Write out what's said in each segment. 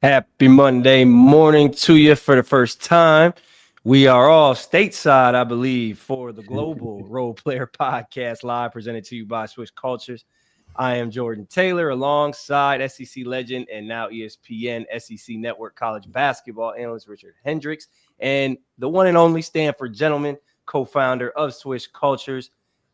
Happy Monday morning to you for the first time. We are all stateside, I believe, for the Global Role Player Podcast live presented to you by Swish Cultures. I am Jordan Taylor alongside SEC legend and now ESPN SEC Network college basketball analyst Richard Hendricks and the one and only Stanford gentleman, co-founder of Swish Cultures,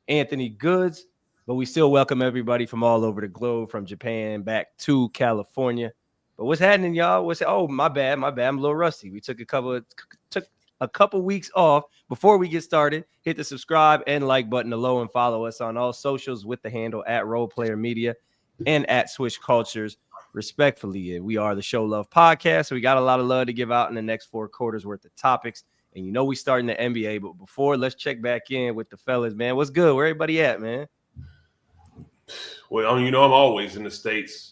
Anthony Goods. But we still welcome everybody from all over the globe, from Japan back to California. But what's happening, y'all? My bad. I'm a little rusty. We took a couple weeks off. Before we get started, hit the subscribe and like button below and follow us on all socials with the handle at Role Player Media and at Swish Cultures, respectfully. We are the Show Love Podcast, so we got a lot of love to give out in the next 4 quarters worth of topics. And we starting the NBA, but before, let's check back in with the fellas, man. What's good? Where everybody at, man? Well, I'm always in the States.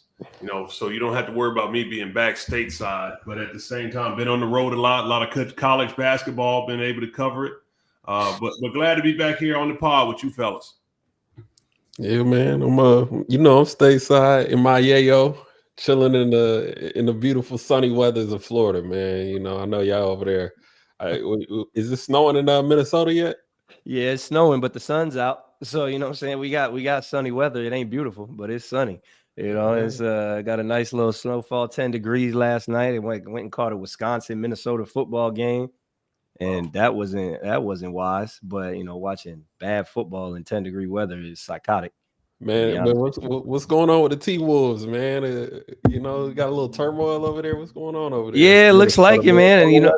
So you don't have to worry about me being back stateside, but at the same time, been on the road a lot of college basketball, been able to cover it. But glad to be back here on the pod with you fellas. Yeah, man. I'm stateside in my yayo, chilling in the beautiful sunny weathers of Florida, man. I know y'all over there. Is it snowing in Minnesota yet? Yeah, it's snowing, but the sun's out. So what I'm saying? We got sunny weather. It ain't beautiful, but it's sunny. It's got a nice little snowfall, 10 degrees last night. It went and caught a Wisconsin-Minnesota football game, and that wasn't wise. But watching bad football in 10-degree weather is psychotic. Man, what's going on with the T-Wolves, man? Got a little turmoil over there. What's going on over there? Yeah, it looks like it, man. And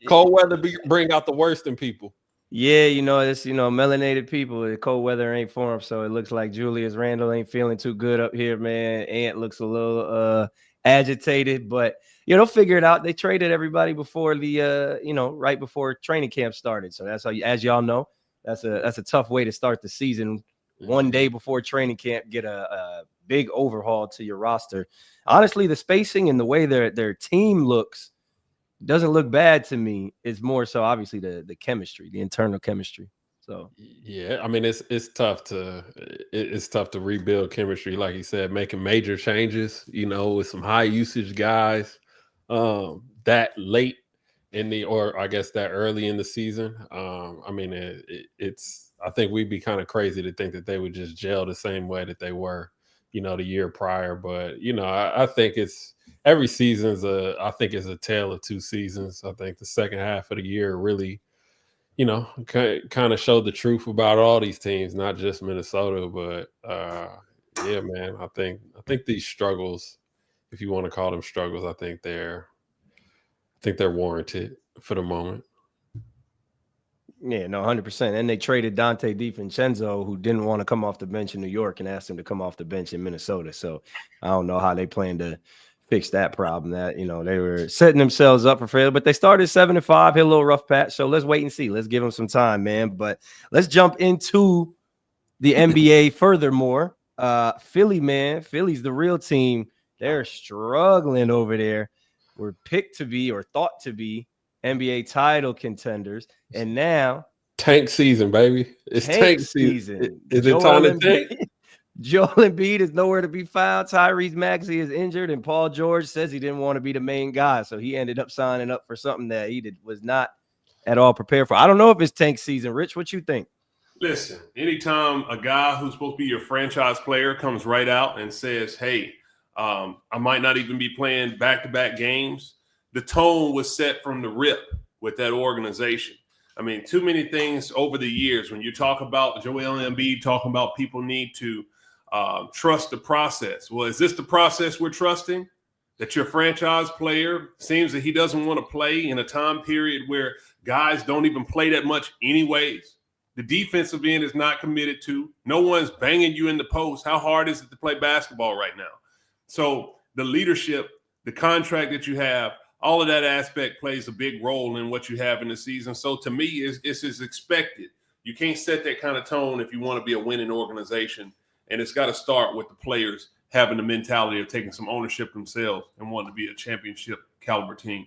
cold weather bring out the worst in people. Yeah, it's melanated people. The cold weather ain't for them, so it looks like Julius Randle ain't feeling too good up here, man. Ant looks a little agitated, but they'll figure it out. They traded everybody before the right before training camp started, so that's how, as y'all know, that's a tough way to start the season. One day before training camp, get a big overhaul to your roster. Honestly, the spacing and the way their team looks doesn't look bad to me. It's more so obviously the chemistry, the internal chemistry. So yeah, I mean it's tough to rebuild chemistry, like you said, making major changes, with some high usage guys that late in that early in the season. I think we'd be kind of crazy to think that they would just gel the same way that they were, the year prior. But I think every season's is a tale of 2 seasons. I think the second half of the year really, kind of showed the truth about all these teams, not just Minnesota. But yeah, man, I think these struggles, if you want to call them struggles, I think they're warranted for the moment. Yeah, no, 100%. And they traded Dante DiVincenzo, who didn't want to come off the bench in New York, and asked him to come off the bench in Minnesota. So I don't know how they plan to fix that problem. That they were setting themselves up for failure, but they started 7-5, hit a little rough patch. So let's wait and see. Let's give them some time, man. But let's jump into the NBA. Furthermore, Philly, man, Philly's the real team. They're struggling over there. We're picked to be, or thought to be, NBA title contenders, and now tank season, baby. It's tank season. Is it time to tank? Joel Embiid is nowhere to be found. Tyrese Maxey is injured, and Paul George says he didn't want to be the main guy, so he ended up signing up for something that he was not at all prepared for. I don't know if it's tank season. Rich, what you think? Listen, anytime a guy who's supposed to be your franchise player comes right out and says, hey, I might not even be playing back-to-back games, the tone was set from the rip with that organization. I mean, too many things over the years. When you talk about Joel Embiid, talking about people need to trust the process. Well, is this the process we're trusting? That your franchise player seems that he doesn't want to play in a time period where guys don't even play that much anyways. The defensive end is not committed to. No one's banging you in the post. How hard is it to play basketball right now? So the leadership, the contract that you have, all of that aspect plays a big role in what you have in the season. So to me, it's as expected. You can't set that kind of tone if you want to be a winning organization. And it's got to start with the players having the mentality of taking some ownership themselves and wanting to be a championship caliber team.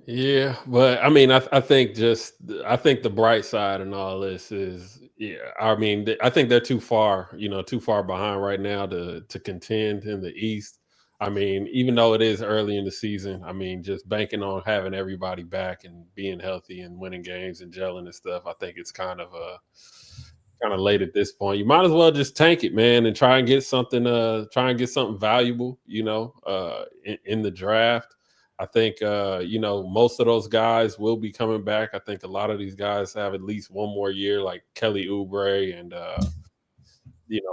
Yeah, but I mean, I think the bright side in all this is, I think they're too far behind right now to contend in the East. I mean, even though it is early in the season, I mean, just banking on having everybody back and being healthy and winning games and gelling and stuff, I think it's kind of late at this point. You might as well just tank it, man, and try and get something valuable, in the draft. I think most of those guys will be coming back. I think a lot of these guys have at least one more year, like Kelly Oubre and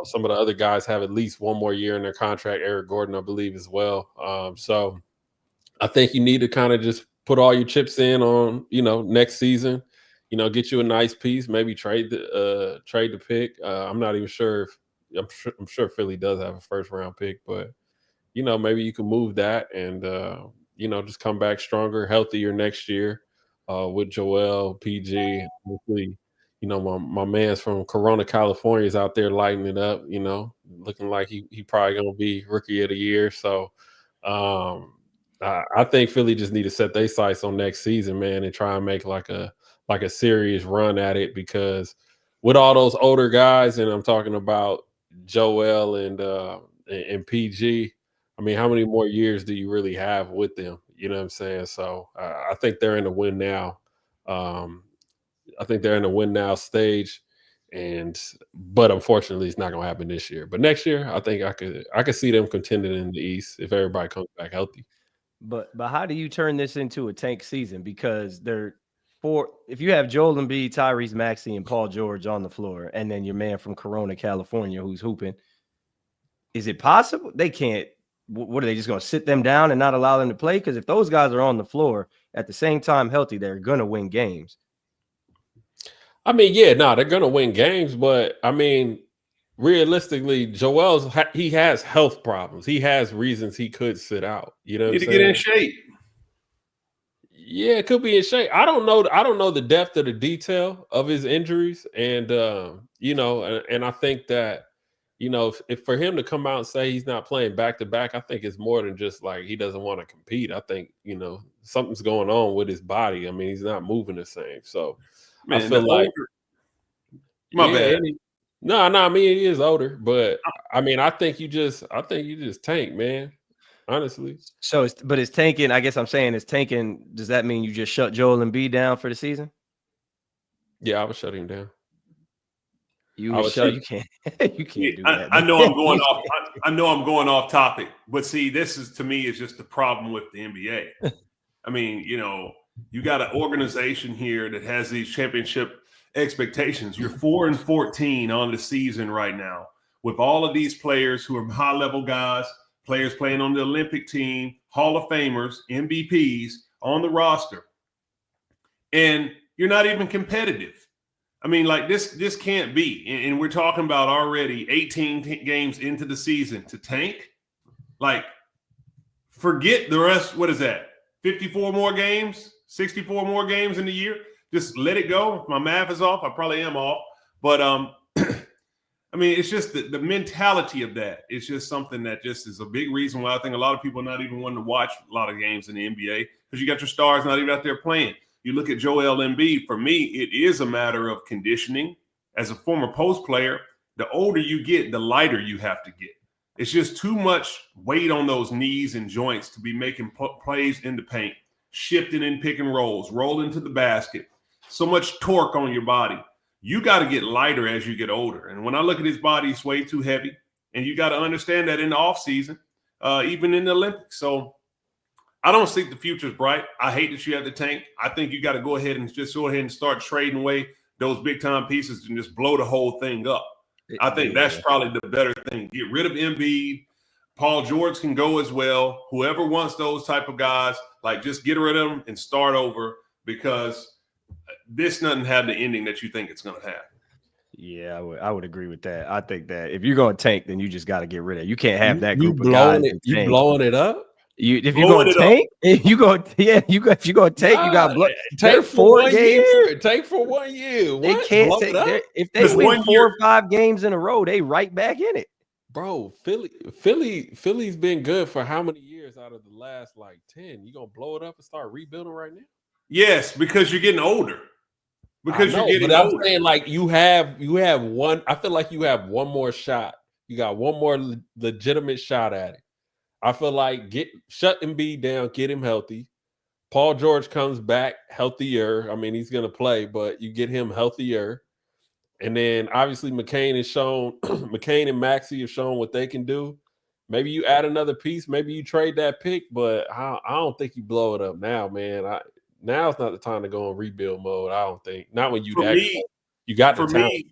some of the other guys have at least one more year in their contract. Eric Gordon, I believe, as well. So I think you need to kind of just put all your chips in on, next season. Get you a nice piece, maybe trade the pick. I'm not even sure I'm sure Philly does have a first round pick, but maybe you can move that and just come back stronger, healthier next year with Joel, PG. Hopefully, my man's from Corona, California is out there lighting it up, looking like he probably gonna be rookie of the year. So I think Philly just need to set their sights on next season, man, and try and make like a serious run at it, because with all those older guys, and I'm talking about Joel and PG, I mean, how many more years do you really have with them? You know what I'm saying? So I think they're in the win now. I think they're in the win now stage, but unfortunately, it's not going to happen this year. But next year, I think I could see them contending in the East if everybody comes back healthy. But how do you turn this into a tank season? Because if you have Joel Embiid, Tyrese Maxey, and Paul George on the floor, and then your man from Corona, California, who's hooping, is it possible? They can't. What are they just going to sit them down and not allow them to play? Because if those guys are on the floor at the same time healthy, they're going to win games. I mean, yeah, no, they're going to win games, but I mean, realistically, he has health problems. He has reasons he could sit out. You know, need to get in shape. Yeah, it could be in shape. I don't know the depth of the detail of his injuries, and and I think that if for him to come out and say he's not playing back to back, I think it's more than just like he doesn't want to compete. I think something's going on with his body. I mean, he's not moving the same. So I feel like my bad. No, I mean he is older, but I mean I think you just tank, man. Honestly. So it's tanking. I guess I'm saying it's tanking. Does that mean you just shut Joel Embiid down for the season? Yeah, I would shut him down. You can't. You can't do that. I know I'm going off. I know I'm going off topic, but see, this is to me is just the problem with the NBA. I mean, you got an organization here that has these championship expectations. You're 4-14 on the season right now with all of these players who are high level guys. Players playing on the Olympic team, Hall of Famers, MVPs on the roster, and you're not even competitive. I mean, like this can't be. And we're talking about already 18 games into the season to tank. Like, forget the rest. What is that? 54 more games, 64 more games in the year. Just let it go. If my math is off, I probably am off. But I mean, it's just the mentality of that. It's just something that just is a big reason why I think a lot of people are not even wanting to watch a lot of games in the NBA, because you got your stars not even out there playing. You look at Joel Embiid, for me, it is a matter of conditioning. As a former post player, the older you get, the lighter you have to get. It's just too much weight on those knees and joints to be making plays in the paint, shifting in pick and rolls, rolling to the basket. So much torque on your body. You got to get lighter as you get older. And when I look at his body, it's way too heavy. And you got to understand that in the offseason, even in the Olympics. So I don't think the future's bright. I hate that you have the tank. I think you got to go ahead and start trading away those big-time pieces and just blow the whole thing up. I think that's probably the better thing. Get rid of Embiid. Paul George can go as well. Whoever wants those type of guys, like, just get rid of them and start over, because this doesn't have the ending that you think it's going to have. Yeah, I would agree with that. I think that if you're going to tank, then you just got to get rid of it. You can't have that group of guys. You blowing it up? If you're going to tank, if you're going to tank, you got blow. Take 4 games. Take for 1 year. They can't take. If they win 4 or 5 games in a row, they right back in it. Bro, Philly's been good for how many years out of the last 10? You gonna blow it up and start rebuilding right now? Yes, because you're getting older. Because you're getting older. I'm saying you have one. I feel like you have one more shot. You got one more legitimate shot at it. I feel like shut Embiid down, get him healthy. Paul George comes back healthier. I mean, he's going to play, but you get him healthier. And then obviously McCain and Maxey have shown what they can do. Maybe you add another piece. Maybe you trade that pick, but I don't think you blow it up now, man. Now's not the time to go in rebuild mode. I don't think. Not when you got the talent.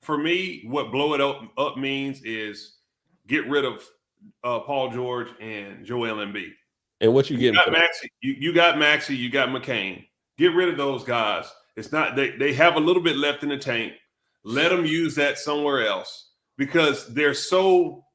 For me, what blow it up means is get rid of Paul George and Joel Embiid. And what you getting? You got Maxey, you got McCain. Get rid of those guys. It's not they have a little bit left in the tank. Let them use that somewhere else because they're so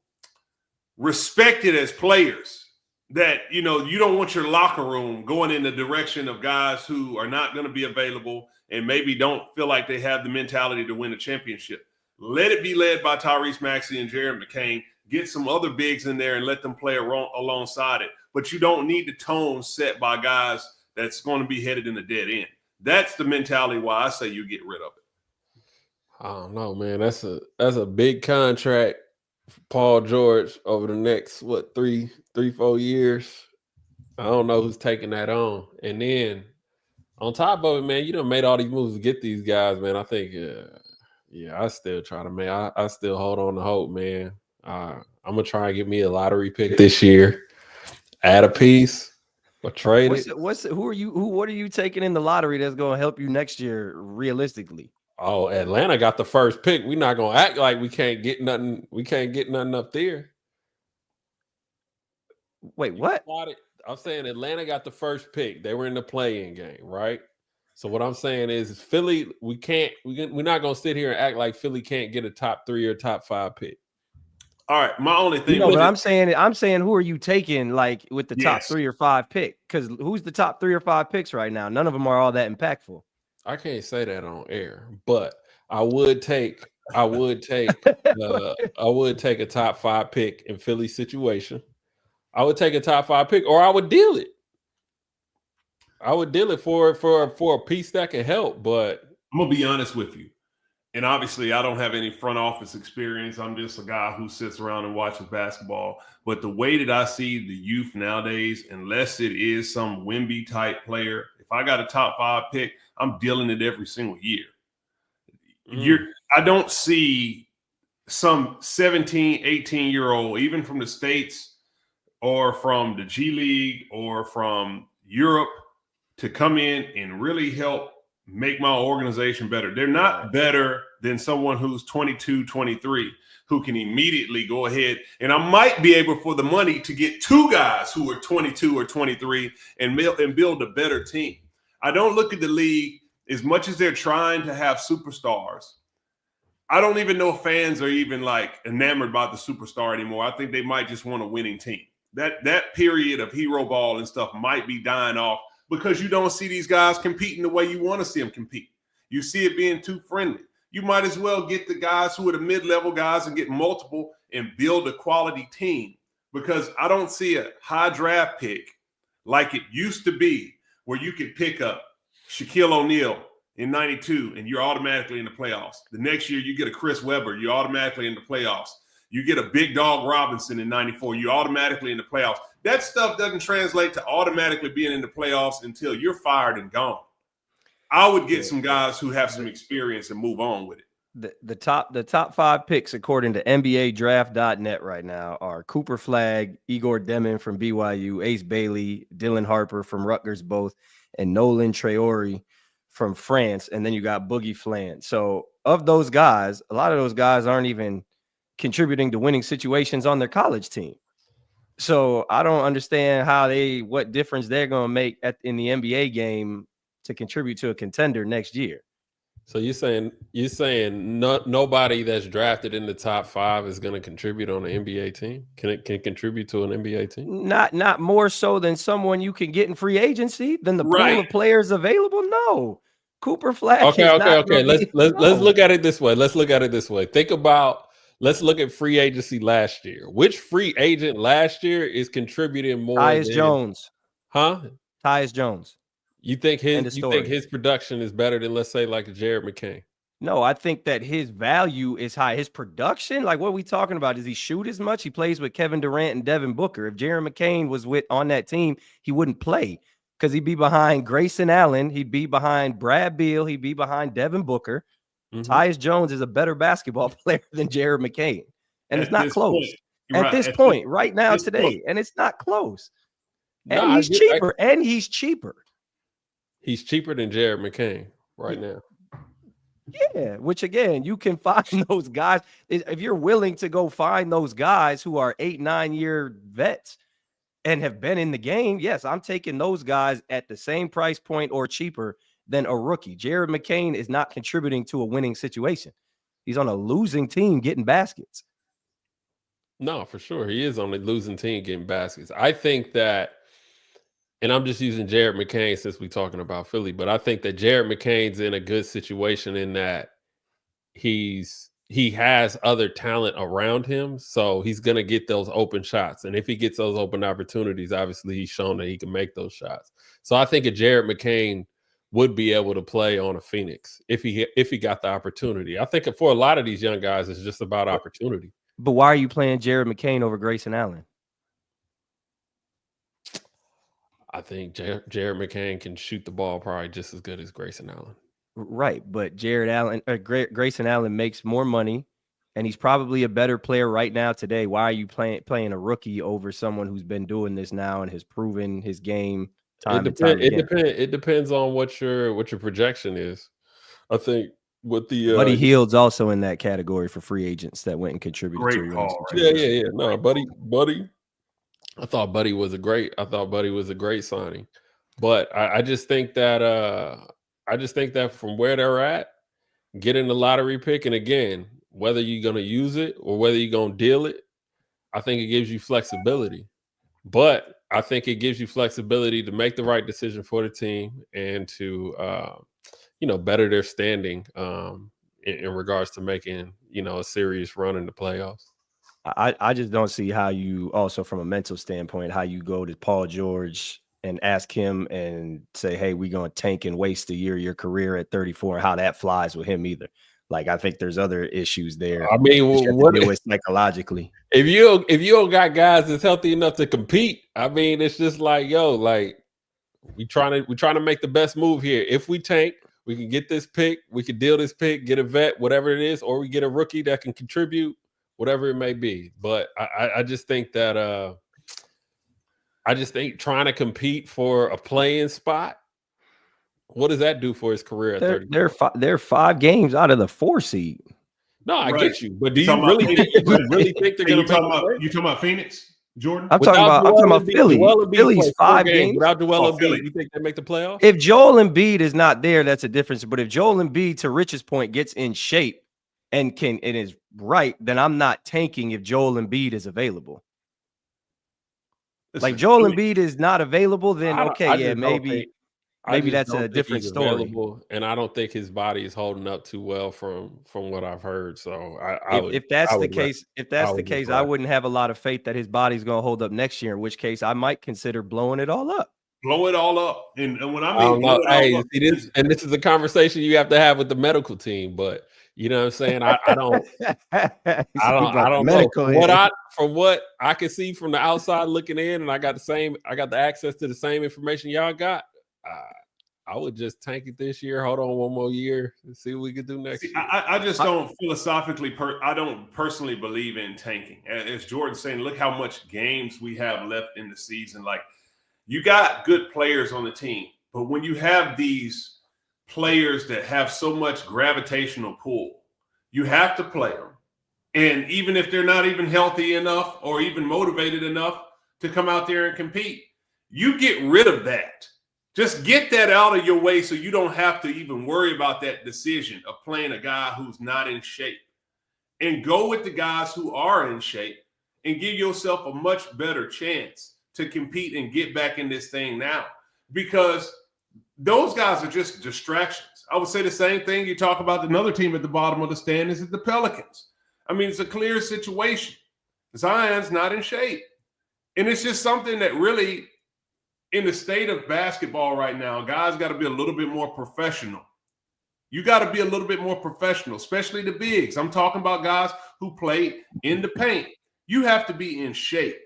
respected as players that you don't want your locker room going in the direction of guys who are not going to be available and maybe don't feel like they have the mentality to win a championship. Let it be led by Tyrese Maxey and Jared McCain. Get some other bigs in there and let them play alongside it. But you don't need the tone set by guys that's going to be headed in the dead end. That's the mentality why I say you get rid of it. I don't know, man. That's a big contract for Paul George over the next 3-4 years. I don't know who's taking that on. And then on top of it, man, you done made all these moves to get these guys, man. I think, I still try to, man. I still hold on to hope, man. I'm gonna try and get me a lottery pick this year. Add a piece or trade it. What are you taking in the lottery that's gonna help you next year realistically? Oh, Atlanta got the first pick. We're not gonna act like we can't get nothing. We can't get nothing up there. Wait, what? I'm saying Atlanta got the first pick. They were in the play-in game, right? So what I'm saying is Philly, we're not gonna sit here and act like Philly can't get a top 3 or top 5 pick. All right, my only thing. But I'm saying, who are you taking like with the top 3 or 5 pick? Because who's the top 3 or 5 picks right now? None of them are all that impactful. I can't say that on air, but I would take a top 5 pick in Philly's situation. I would take a top 5 pick, or I would deal it. I would deal it for a piece that can help. But I'm gonna be honest with you. And obviously, I don't have any front office experience. I'm just a guy who sits around and watches basketball. But the way that I see the youth nowadays, unless it is some Wemby type player, if I got a top 5 pick, I'm dealing it every single year. I don't see some 17, 18-year-old, even from the States or from the G League or from Europe, to come in and really help make my organization better. They're not better than someone who's 22, 23, who can immediately go ahead. And I might be able for the money to get 2 guys who are 22 or 23 and build a better team. I don't look at the league as much as they're trying to have superstars. I don't even know if fans are even like enamored about the superstar anymore. I think they might just want a winning team. That period of hero ball and stuff might be dying off, because you don't see these guys competing the way you want to see them compete. You see it being too friendly. You might as well get the guys who are the mid-level guys and get multiple and build a quality team, because I don't see a high draft pick like it used to be where you could pick up Shaquille O'Neal in 92 and you're automatically in the playoffs. The next year you get a Chris Webber, you're automatically in the playoffs. You get a Big Dog Robinson in 94, you're automatically in the playoffs. That stuff doesn't translate to automatically being in the playoffs until you're fired and gone. I would get some guys who have some experience and move on with it. The top 5 picks according to NBADraft.net right now are Cooper Flagg, Igor Demon from BYU, Ace Bailey, Dylan Harper from Rutgers both, and Nolan Traore from France. And then you got Boogie Flan. So of those guys, a lot of those guys aren't even contributing to winning situations on their college team. So I don't understand what difference they're going to make in the NBA game to contribute to a contender next year. So you're saying nobody that's drafted in the top 5 is going to contribute on an NBA team? Can contribute to an NBA team? Not more so than someone you can get in free agency than the pool of players available. No, Cooper Flagg. Okay. Let's look at it this way. Let's look at free agency last year. Which free agent last year is contributing more? Tyus Jones. Huh? Tyus Jones. You think his production is better than, let's say, like a Jared McCain? No, I think that his value is high. His production, like what are we talking about? Does he shoot as much? He plays with Kevin Durant and Devin Booker. If Jaron McCain was on that team, he wouldn't play because he'd be behind Grayson Allen. He'd be behind Brad Beal. He'd be behind Devin Booker. Tyus Jones is a better basketball player than Jaron McCain. And it's not close. At this point, right now, today. And it's not close. And he's cheaper. And he's cheaper. He's cheaper than Jared McCain right now. Yeah, which again, you can find those guys. If you're willing to go find those guys who are 8-9 year vets and have been in the game, yes, I'm taking those guys at the same price point or cheaper than a rookie. Jared McCain is not contributing to a winning situation. He's on a losing team getting baskets. No, for sure. He is on a losing team getting baskets. I think that, and I'm just using Jared McCain since we're talking about Philly, but I think that Jared McCain's in a good situation in that he has other talent around him, so he's going to get those open shots. And if he gets those open opportunities, obviously he's shown that he can make those shots. So I think a Jared McCain would be able to play on a Phoenix if he got the opportunity. I think for a lot of these young guys, it's just about opportunity. But why are you playing Jared McCain over Grayson Allen? I think Jared McCain can shoot the ball probably just as good as Grayson Allen. Right, but Grayson Allen makes more money, and he's probably a better player right now today. Why are you playing a rookie over someone who's been doing this now and has proven his game time and time again? It depends on what your projection is. I think with the Buddy Hield's also in that category for free agents that went and contributed. Great call. Yeah. No, Buddy. I thought Buddy was a great signing, but I just think that from where they're at, getting the lottery pick, and again, whether you're going to use it or whether you're going to deal it, I think it gives you flexibility. But I think it gives you flexibility to make the right decision for the team and to better their standing in regards to making a serious run in the playoffs. I just don't see how you also, from a mental standpoint, how you go to Paul George and ask him and say, hey, we're going to tank and waste a year of your career at 34, and how that flies with him either. Like, I think there's other issues there. I mean, what deal with psychologically? If you don't got guys that's healthy enough to compete, I mean, it's just like, we trying to make the best move here. If we tank, we can get this pick, we can deal this pick, get a vet, whatever it is, or we get a rookie that can contribute, whatever it may be. But I just think that trying to compete for a playing spot, what does that do for his career at 30? They're 5 games out of the 4 seed. No, I get you, but do you really think they're going to? You talking about Phoenix, Jordan? I'm talking about Philly. Philly's 5 games without Joel Embiid. You think they make the playoffs? If Joel Embiid is not there, that's a difference. But if Joel Embiid, to Rich's point, gets in shape and is right, then I'm not tanking if Joel Embiid is available. Like Joel Embiid is not available, then maybe that's a different story. And I don't think his body is holding up too well from what I've heard. So if that's the case, I wouldn't have a lot of faith that his body's going to hold up next year. In which case, I might consider blowing it all up. Blow it all up, and when I mean, this is a conversation you have to have with the medical team. But you know what I'm saying? I don't know. From what I can see from the outside looking in, and I got the access to the same information y'all got. I would just tank it this year. Hold on 1 more year and see what we could do next year. I just don't philosophically. I don't personally believe in tanking. As Jordan's saying, look how much games we have left in the season. Like, you got good players on the team, but when you have these players that have so much gravitational pull, you have to play them. And even if they're not even healthy enough or even motivated enough to come out there and compete, you get rid of that. Just get that out of your way so you don't have to even worry about that decision of playing a guy who's not in shape. And go with the guys who are in shape and give yourself a much better chance to compete and get back in this thing now. Because those guys are just distractions. I would say the same thing. You talk about another team at the bottom of the stand is the Pelicans. I mean, it's a clear situation. Zion's not in shape. And it's just something that really, in the state of basketball right now, guys got to be a little bit more professional You got to be a little bit more professional, especially the bigs. I'm talking about guys who play in the paint. You have to be in shape.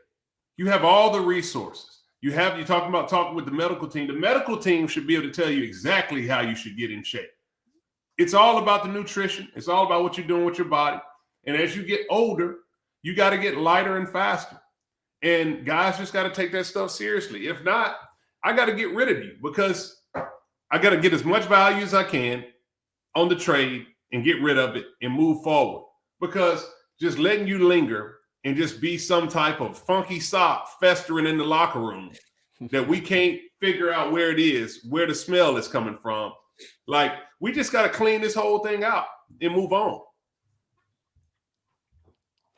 You have all the resources. You're talking about talking with the medical team. The medical team should be able to tell you exactly how you should get in shape. It's all about the nutrition. It's all about what you're doing with your body. And as you get older, you got to get lighter and faster. And guys just got to take that stuff seriously. If not, I got to get rid of you because I got to get as much value as I can on the trade and get rid of it and move forward. Because just letting you linger and just be some type of funky sock festering in the locker room that we can't figure out where it is, where the smell is coming from. Like, we just got to clean this whole thing out and move on.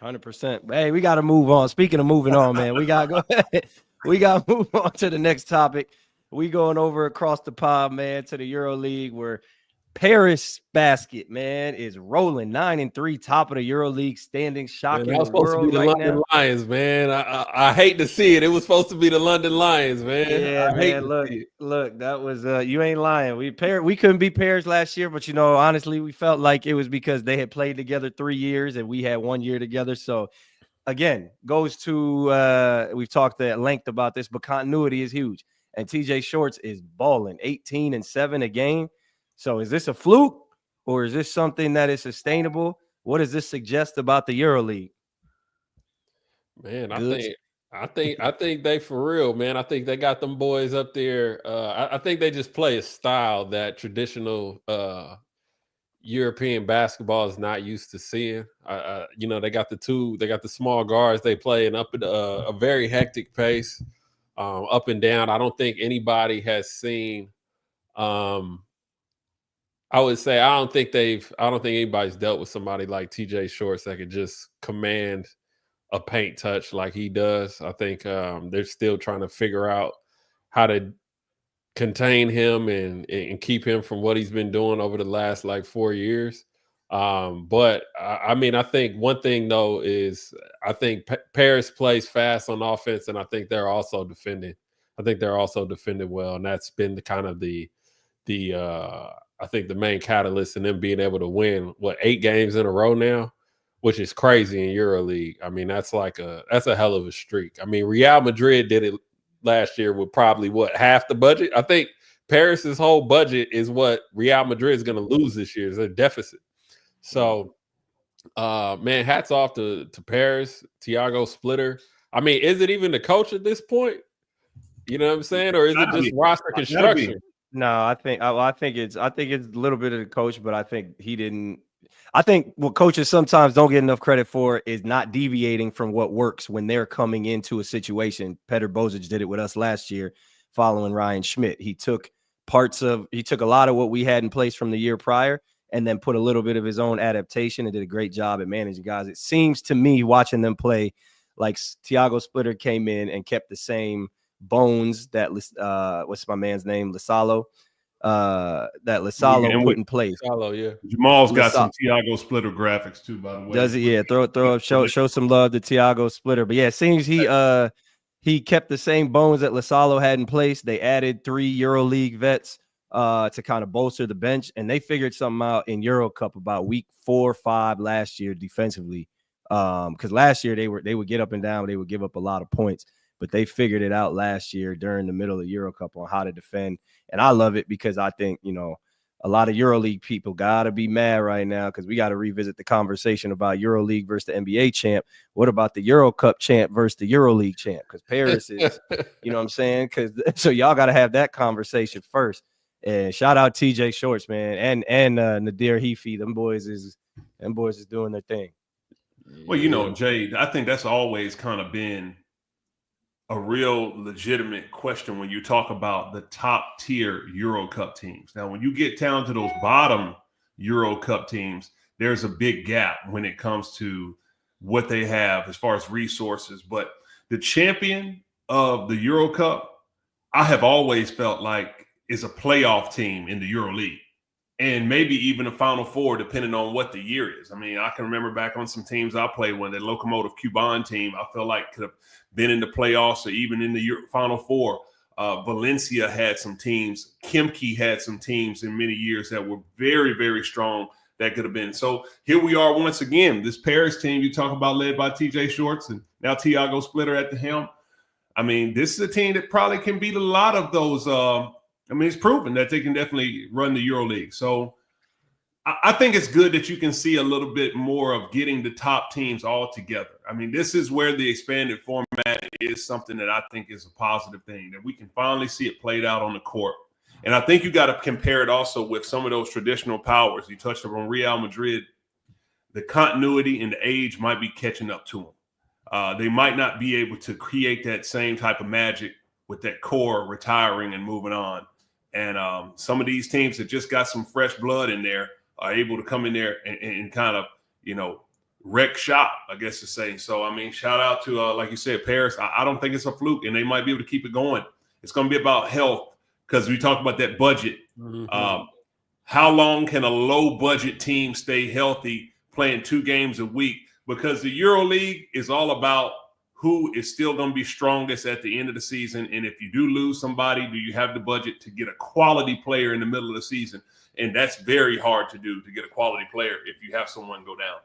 100%. Hey, we got to move on. Speaking of moving on, man, we got to go. We got to move on to the next topic. We going over across the pond, man, to the Euroleague, where Paris basket, man, is rolling 9-3, top of the Euroleague standings, shocking Man, that was the supposed to world be the right London now. Lions, man. I hate to see it. It was supposed to be the London Lions, man. Yeah, man. Look, that was you ain't lying. We couldn't beat Paris last year, but honestly, we felt like it was because they had played together 3 years and we had 1 year together. So again, goes to we've talked at length about this, but continuity is huge. And TJ Shorts is balling 18 and 7 a game. So is this a fluke or is this something that is sustainable? What does this suggest about the EuroLeague? Man, I think they for real, man. I think they got them boys up there. I think they just play a style that traditional European basketball is not used to seeing. They got the small guards they play and up at a very hectic pace, up and down. I don't think anybody has seen. I would say I don't think anybody's dealt with somebody like TJ Shorts that could just command a paint touch like he does. I think they're still trying to figure out how to contain him and keep him from what he's been doing over the last 4 years. But I think one thing though is I think Paris plays fast on offense, and I think they're also defending. I think they're also defending well, and that's been the kind of the I think the main catalyst in them being able to win 8 games in a row now, which is crazy in EuroLeague. I mean, that's a hell of a streak. I mean, Real Madrid did it last year with probably half the budget. I think Paris's whole budget is what Real Madrid is going to lose this year. Is a deficit. So, man, hats off to Paris, Thiago Splitter. I mean, is it even the coach at this point? You know what I'm saying, or is it just roster construction? No, I think it's a little bit of the coach, but I think he didn't. I think what coaches sometimes don't get enough credit for is not deviating from what works when they're coming into a situation. Petr Božić did it with us last year following Ryan Schmidt. He took a lot of what we had in place from the year prior and then put a little bit of his own adaptation and did a great job at managing guys. It seems to me watching them play like Thiago Splitter came in and kept the same bones that what's my man's name? Lasalo. That Lasalo put in place. Lasalo, yeah. Jamal's got some Thiago Splitter graphics too, by the way. Does it? Yeah. Throw up, show some love to Thiago Splitter. But yeah, it seems he kept the same bones that Lasalo had in place. They added 3 EuroLeague vets to kind of bolster the bench, and they figured something out in Euro Cup about week 4 or 5 last year defensively. Because last year they would get up and down, they would give up a lot of points. But they figured it out last year during the middle of Euro Cup on how to defend. And I love it because I think, a lot of EuroLeague people got to be mad right now because we got to revisit the conversation about EuroLeague versus the NBA champ. What about the Euro Cup champ versus the EuroLeague champ? Because Paris is, you know what I'm saying? So y'all got to have that conversation first. And shout out TJ Shorts, man, and Nadir Heafy. Them boys is doing their thing. Well, Jay, I think that's always kind of been a real legitimate question when you talk about the top tier Euro Cup teams. Now, when you get down to those bottom Euro Cup teams, there's a big gap when it comes to what they have as far as resources. But the champion of the Euro Cup, I have always felt like is a playoff team in the EuroLeague. And maybe even a Final Four, depending on what the year is. I mean, I can remember back on some teams I played when the Lokomotiv Cuban team, I felt like could have been in the playoffs or even in the Final Four. Valencia had some teams. Kimki had some teams in many years that were very, very strong that could have been. So here we are once again. This Paris team you talk about led by TJ Shorts and now Tiago Splitter at the helm. I mean, this is a team that probably can beat a lot of those. It's proven that they can definitely run the EuroLeague. So I think it's good that you can see a little bit more of getting the top teams all together. I mean, this is where the expanded format is something that I think is a positive thing, that we can finally see it played out on the court. And I think you got to compare it also with some of those traditional powers. You touched on Real Madrid. The continuity and the age might be catching up to them. They might not be able to create that same type of magic with that core retiring and moving on. And some of these teams that just got some fresh blood in there are able to come in there and kind of, wreck shop, I guess to say. So, I mean, shout out to, like you said, Paris. I don't think it's a fluke, and they might be able to keep it going. It's going to be about health because we talked about that budget. Mm-hmm. How long can a low-budget team stay healthy playing 2 games a week? Because the EuroLeague is all about who is still going to be strongest at the end of the season. And if you do lose somebody, do you have the budget to get a quality player in the middle of the season? And that's very hard to do, to get a quality player if you have someone go down.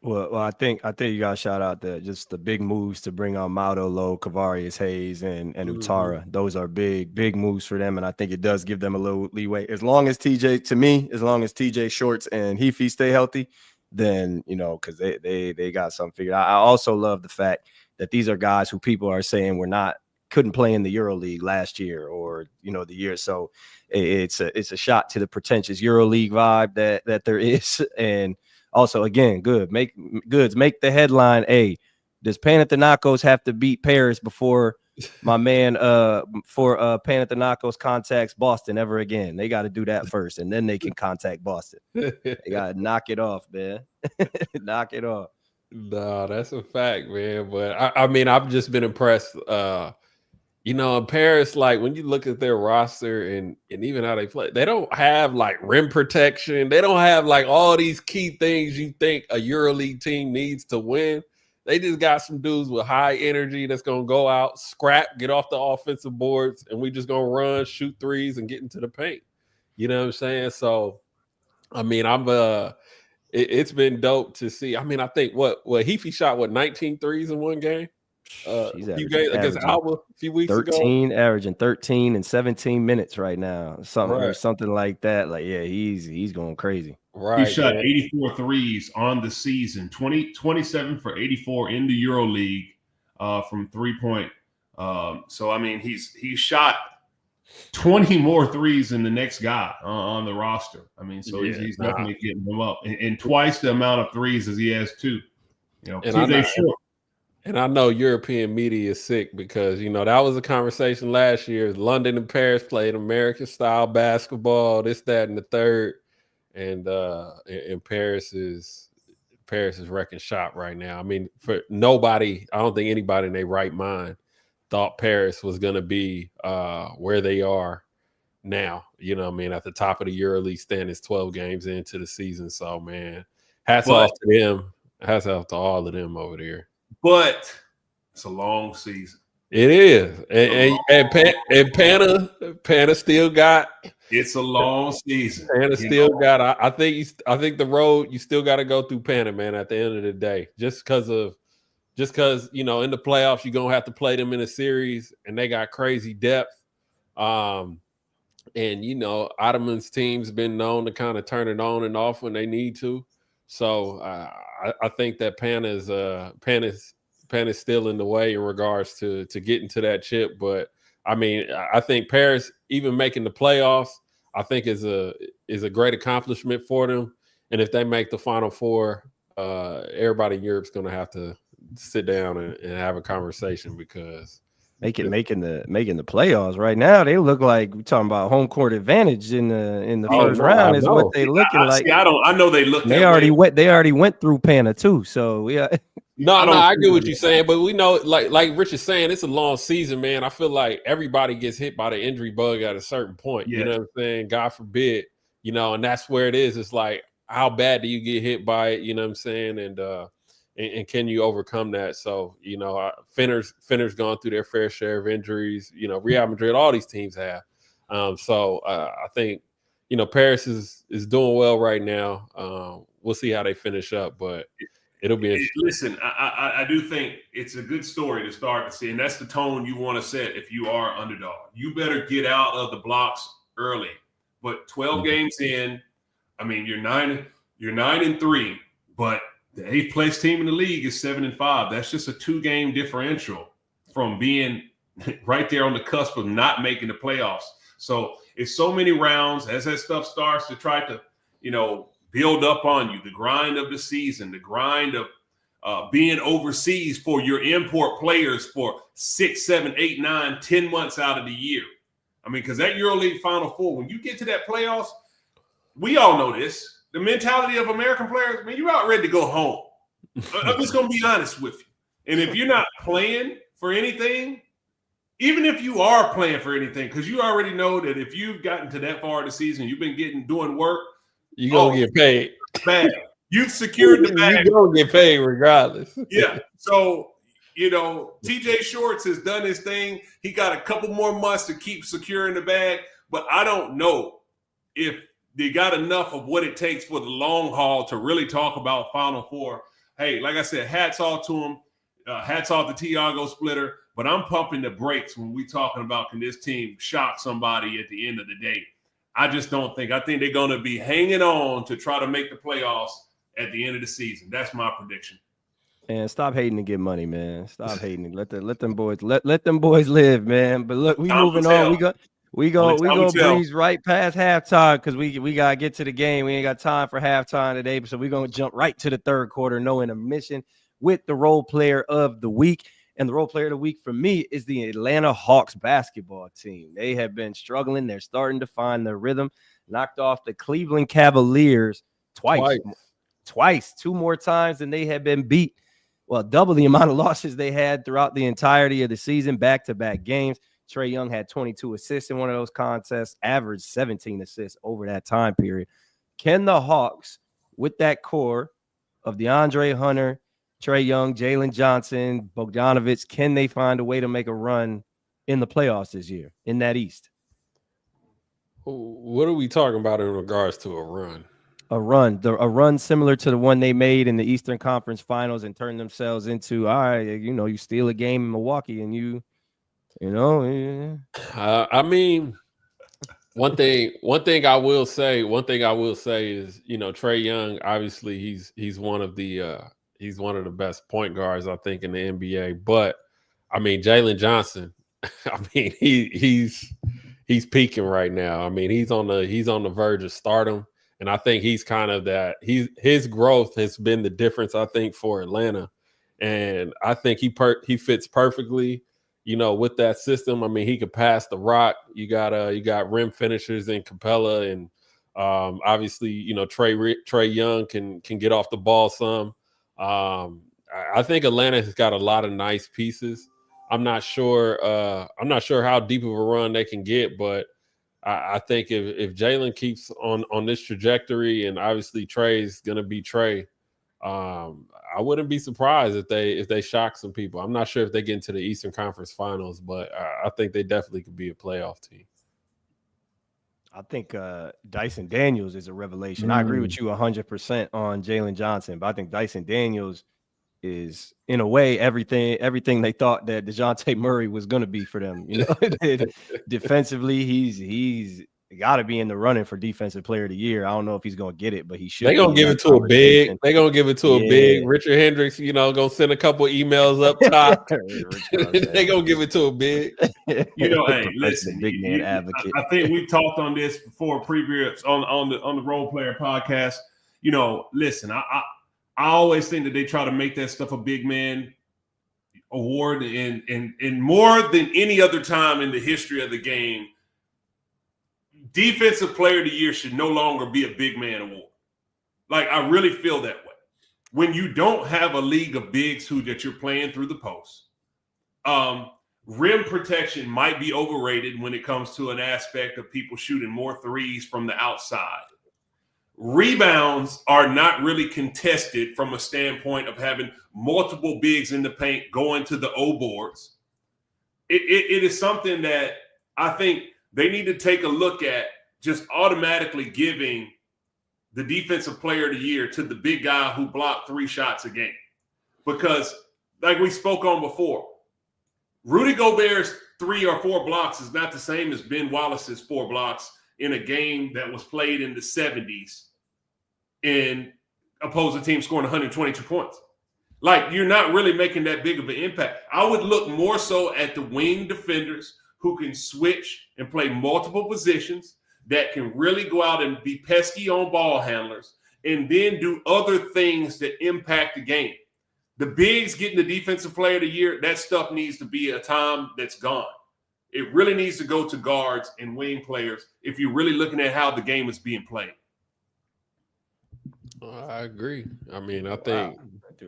Well, I think you got to shout out just the big moves to bring on Mauro Lowe, Kavarius Hayes, and Utara. Those are big moves for them, and I think it does give them a little leeway. As long as TJ Shorts and Heafy stay healthy, then because they got something figured out. I also love the fact that these are guys who people are saying couldn't play in the EuroLeague last year or the year. So it's a shot to the pretentious EuroLeague vibe that there is. And also, again, make the headline. Hey, does Panathinaikos have to beat Paris before my man Panathinaikos contacts Boston ever again? They got to do that first, and then they can contact Boston. They got to knock it off, man. Knock it off. No, that's a fact, man. But I mean, I've just been impressed. In Paris, like when you look at their roster and even how they play, they don't have like rim protection. They don't have like all these key things you think a EuroLeague team needs to win. They just got some dudes with high energy that's going to go out, scrap, get off the offensive boards, and we just going to run, shoot threes, and get into the paint. You know what I'm saying? So, I mean, it's been dope to see. I mean, I think Heafy shot 19 threes in one game. Against Alba a few weeks ago. Averaging 13 and 17 minutes right now. Something like that. Like, yeah, he's going crazy. Right. He shot 84 threes on the season, 27 for 84 in the EuroLeague from 3-point. So I mean, he's shot 20 more threes than the next guy on the roster. I mean, so he's definitely getting them up, and twice the amount of threes as he has two. 2 days short. And I know European media is sick because, that was a conversation last year. London and Paris played American-style basketball, this, that, and the third. And Paris is wrecking shop right now. I mean, for nobody, I don't think anybody in their right mind thought Paris was going to be where they are now. At the top of the EuroLeague standings 12 games into the season. So, man, hats off to them. Hats off to all of them over there. But it's a long season. It is, and Pana still got. It's a long season. Pana still got. I think the road you still got to go through Pana, man. At the end of the day, just because in the playoffs you're gonna have to play them in a series, and they got crazy depth. And Ottoman's team's been known to kind of turn it on and off when they need to. So I think that Pana's still in the way in regards to getting to that chip. But I mean, I think Paris even making the playoffs, I think is a great accomplishment for them. And if they make the Final Four, everybody in Europe's going to have to sit down and have a conversation because making the playoffs right now, they look like we're talking about home court advantage in the first round is what they looking like. I know they look. They already went through Pana too. So yeah. No, I get what you're saying, but we know, like Rich is saying, it's a long season, man. I feel like everybody gets hit by the injury bug at a certain point. You know what I'm saying? God forbid, and that's where it is. It's like, how bad do you get hit by it? You know what I'm saying? And and can you overcome that? So, Finner's gone through their fair share of injuries. Real Madrid, all these teams have. So I think, Paris is doing well right now. We'll see how they finish up, but it'll be interesting. Listen, I do think it's a good story to start to see, and that's the tone you want to set if you are underdog. You better get out of the blocks early. But 12 games in, I mean, you're 9-3, but the 8th place team in the league is 7-5. That's just a 2-game differential from being right there on the cusp of not making the playoffs. So it's so many rounds as that stuff starts to try to, build up on you, the grind of the season, the grind of being overseas for your import players for 6, 7, 8, 9, 10 months out of the year. I mean, because that EuroLeague Final Four, when you get to that playoffs, we all know this. The mentality of American players, man, you're about ready to go home. I'm just going to be honest with you. And if you're not playing for anything, even if you are playing for anything, because you already know that if you've gotten to that far of the season, you've been doing work, you're going to get paid. Bag. You've secured the bag. You're going to get paid regardless. Yeah. So, TJ Shorts has done his thing. He got a couple more months to keep securing the bag, but I don't know if they got enough of what it takes for the long haul to really talk about Final Four. Hey, like I said, hats off to him. Hats off to Thiago Splitter. But I'm pumping the brakes when we talking about can this team shock somebody at the end of the day. I just don't think. I think they're going to be hanging on to try to make the playoffs at the end of the season. That's my prediction. And stop hating to get money, man. Stop hating. Let them boys live, man. But look, we moving on. We go breeze right past halftime because we gotta get to the game. We ain't got time for halftime today, so we're gonna jump right to the third quarter, no intermission, with the role player of the week. And the role player of the week for me is the Atlanta Hawks basketball team. They have been struggling. They're starting to find their rhythm. Knocked off the Cleveland Cavaliers twice, 2 more times than they had been beat. Well, double the amount of losses they had throughout the entirety of the season, back-to-back games. Trae Young had 22 assists in one of those contests, averaged 17 assists over that time period. Can the Hawks, with that core of DeAndre Hunter, Trae Young, Jalen Johnson, Bogdanovic, can they find a way to make a run in the playoffs this year in that East? What are we talking about in regards to a run? A run similar to the one they made in the Eastern Conference Finals and turned themselves into, all right, you steal a game in Milwaukee and I mean, one thing I will say is, Trae Young, obviously he's one of the best point guards, I think, in the NBA. But I mean, Jalen Johnson, I mean, he's peaking right now. I mean, he's on the verge of stardom. And I think he's kind of that. His growth has been the difference, I think, for Atlanta. And I think he fits perfectly, with that system. I mean, he could pass the rock. You got rim finishers in Capella, and obviously, Trae Young can get off the ball some. I think Atlanta has got a lot of nice pieces. I'm not sure how deep of a run they can get, but I think if Jalen keeps on this trajectory, and obviously Trae's going to be Trae, I wouldn't be surprised if they shock some people. I'm not sure if they get into the Eastern Conference Finals, but I think they definitely could be a playoff team. I think Dyson Daniels is a revelation. I agree with you 100% on Jalen Johnson, but I think Dyson Daniels is, in a way, everything they thought that DeJounte Murray was going to be for them. Defensively, he's got to be in the running for Defensive Player of the Year. I don't know if he's going to get it, but he should. They're going to give it to a big. They're going to give it to a big. Richard Hendricks, going to send a couple emails up top. They're going to give it to a big. Hey, listen, big man advocate. I think we've talked on this before, previous on the Role Player podcast. Listen, I always think that they try to make that stuff a big man award, and more than any other time in the history of the game, Defensive Player of the Year should no longer be a big man award. Like, I really feel that way. When you don't have a league of bigs that you're playing through the post, rim protection might be overrated when it comes to an aspect of people shooting more threes from the outside. Rebounds are not really contested from a standpoint of having multiple bigs in the paint going to the O boards. It is something that I think they need to take a look at, just automatically giving the defensive player of the year to the big guy who blocked 3 shots a game. Because like we spoke on before, Rudy Gobert's 3 or 4 blocks is not the same as Ben Wallace's 4 blocks in a game that was played in the 70s and opposing team scoring 122 points. Like, you're not really making that big of an impact. I would look more so at the wing defenders who can switch and play multiple positions, that can really go out and be pesky on ball handlers, and then do other things that impact the game. The bigs getting the defensive player of the year, that stuff needs to be a time that's gone. It really needs to go to guards and wing players if you're really looking at how the game is being played. I agree. I mean, I think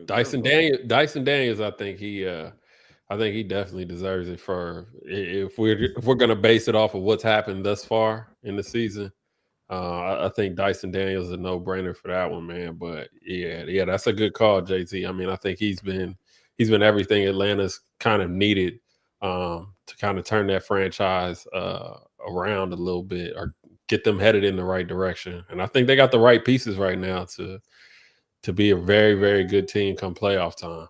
Dyson Daniels, I think he definitely deserves it for, if we're gonna base it off of what's happened thus far in the season. I think Dyson Daniels is a no-brainer for that one, man. But yeah, that's a good call, JT. I mean, I think he's been everything Atlanta's kind of needed to kind of turn that franchise around a little bit, or get them headed in the right direction. And I think they got the right pieces right now to be a very, very good team come playoff time.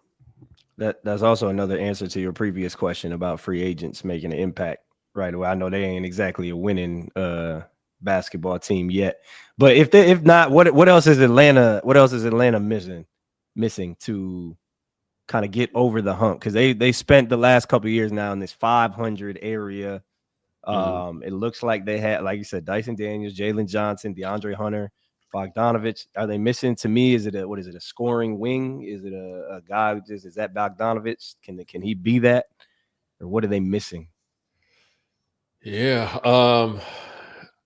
That's also another answer to your previous question about free agents making an impact right away. I know they ain't exactly a winning basketball team yet, but if not, what else is Atlanta? What else is Atlanta missing to kind of get over the hump? Because they spent the last couple of years now in this 500 area. It looks like they had, like you said, Dyson Daniels, Jalen Johnson, DeAndre Hunter, Bogdanovich. Are they missing? To me, is it a scoring wing? Is it a guy who is that Bogdanovich? Can he be that, or what are they missing? Yeah,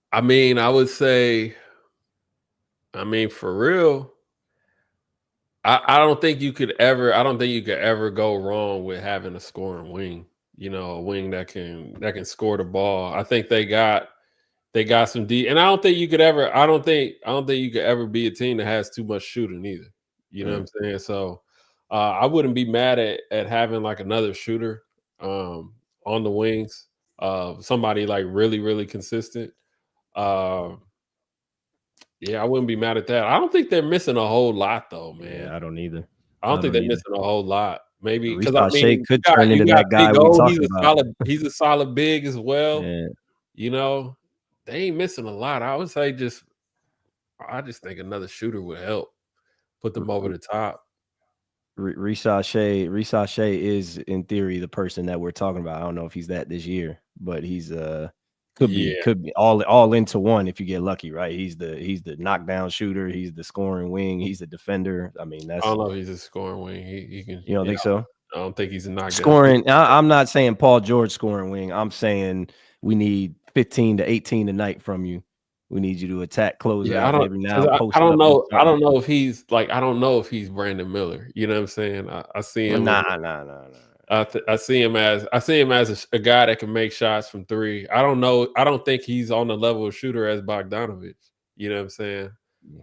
I mean, I would say, I mean, for real, I don't think you could ever go wrong with having a scoring wing. You know, a wing that can score the ball. I think they got some D, and I don't think you could ever be a team that has too much shooting either. You know what I'm saying? So I wouldn't be mad at having like another shooter on the wings, somebody like really, really consistent. Yeah, I wouldn't be mad at that. I don't think they're missing a whole lot though, man. Yeah, I don't either. I don't think they're missing a whole lot. Maybe because I mean, could turn into that guy we talking about. He's a solid big as well. Yeah. You know, they ain't missing a lot. I would say I just think another shooter would help put them over the top. Risa Shea is in theory the person that we're talking about. I don't know if he's that this year, but he's could be all into one if you get lucky, right? He's the knockdown shooter, he's the scoring wing, he's the defender. I mean, I don't know if he's a scoring wing. He can. You don't think so? I don't think he's a knockdown scoring. I'm not saying Paul George scoring wing. I'm saying we need 15 to 18 a night from you. We need you to attack, close out every now. I don't know. I don't know if he's Brandon Miller. You know what I'm saying? I see him. Nah. I see him as a guy that can make shots from 3. I don't know. I don't think he's on the level of shooter as Bogdanovich. You know what I'm saying?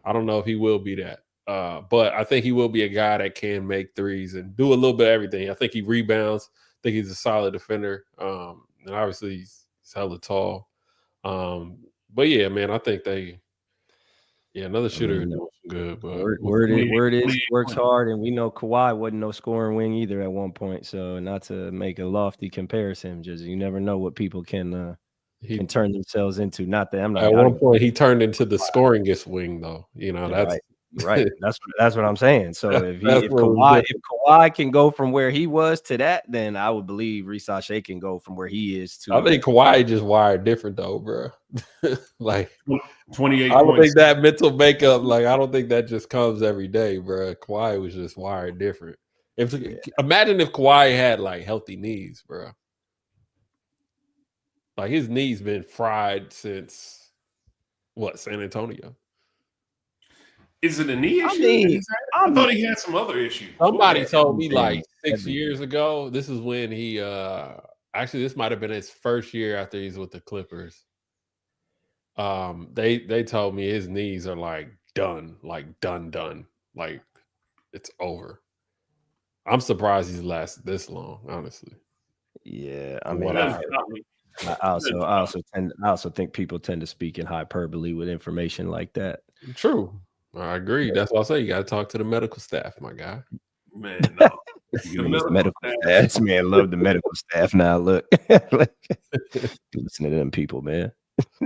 I don't know if he will be that. But I think he will be a guy that can make threes and do a little bit of everything. I think he rebounds. I think he's a solid defender. And obviously he's hella tall. But yeah, man, I think another shooter is doing good. But word is works hard, and we know Kawhi wasn't no scoring wing either at one point. So not to make a lofty comparison, just you never know what people can turn themselves into. Not that I'm not. At one point, he turned into the scoringest wing, though. You know, that's right. That's what I'm saying. So if Kawhi can go from where he was to that, then I would believe Risa Shea can go from where he is to. I think Kawhi just wired different though, bro. Like 28. I don't think that mental makeup. Like I don't think that just comes every day, bro. Kawhi was just wired different. Imagine if Kawhi had like healthy knees, bro. Like his knees been fried since San Antonio. Is it a knee issue? I thought he had some other issues. Somebody told me like 6 years ago. This is when he actually this might have been his first year after he's with the Clippers. They told me his knees are like done, like it's over. I'm surprised he's lasted this long, honestly. Yeah, I From mean, what Doesn't I've heard. stop me. I also think people tend to speak in hyperbole with information like that. True. I agree. That's why I say you got to talk to the medical staff, my guy. Man, no. The These medical medical staff- staff, this man, love the medical staff. Now look, listen to them people, man.